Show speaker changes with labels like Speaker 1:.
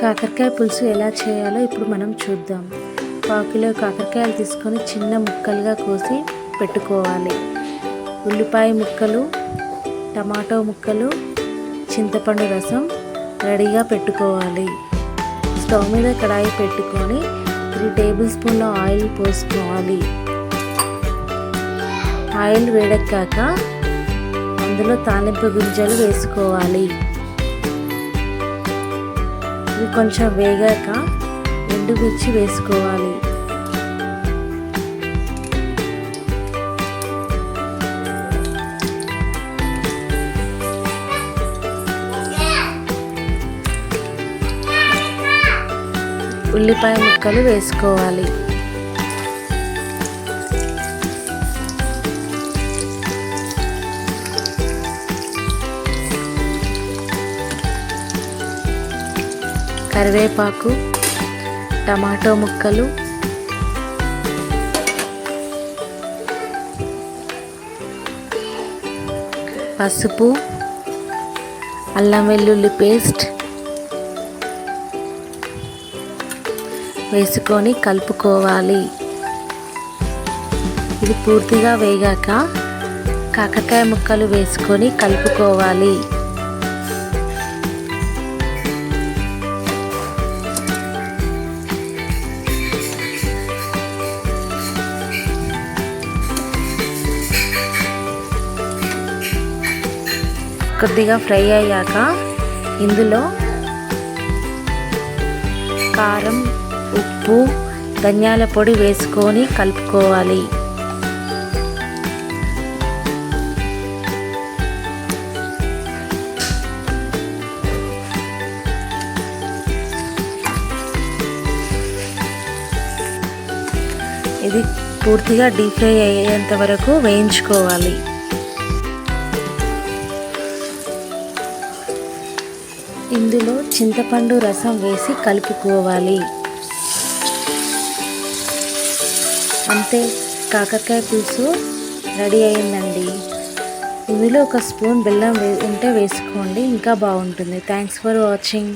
Speaker 1: కాకరకాయ పులుసు ఎలా చేయాలో ఇప్పుడు మనం చూద్దాం. 1 కిలో కాకరకాయలు తీసుకొని చిన్న ముక్కలుగా కోసి పెట్టుకోవాలి. ఉల్లిపాయ ముక్కలు, టమాటో ముక్కలు, చింతపండు రసం రెడీగా పెట్టుకోవాలి. స్టవ్ మీద కడాయి పెట్టుకొని 3 టేబుల్ స్పూన్ల ఆయిల్ పోసుకోవాలి. ఆయిల్ వేడెక్కాక అందులో తాలింపు గింజలు వేసుకోవాలి. ఇవి కొంచెం వేగాక ఎండుమిర్చి వేసుకోవాలి. ఉల్లిపాయ ముక్కలు వేసుకోవాలి. కరివేపాకు, టమాటో ముక్కలు, పసుపు, అల్లం వెల్లుల్లి పేస్ట్ వేసుకొని కలుపుకోవాలి. ఇది పూర్తిగా వేగాక కాకరకాయ ముక్కలు వేసుకొని కలుపుకోవాలి. కొద్దిగా ఫ్రై అయ్యాక ఇందులో కారం, ఉప్పు, ధనియాల పొడి వేసుకొని కలుపుకోవాలి. ఇది పూర్తిగా డీప్ ఫ్రై అయ్యేంత వరకు వేయించుకోవాలి. ఇందులో చింతపండు రసం వేసి కలుపుకోవాలి. అంతే, కాకరకాయ పులుసు రెడీ అయిందండి. ఇందులో 1 స్పూన్ బెల్లం ఉంటే వేసుకోండి, ఇంకా బాగుంటుంది. Thanks for watching.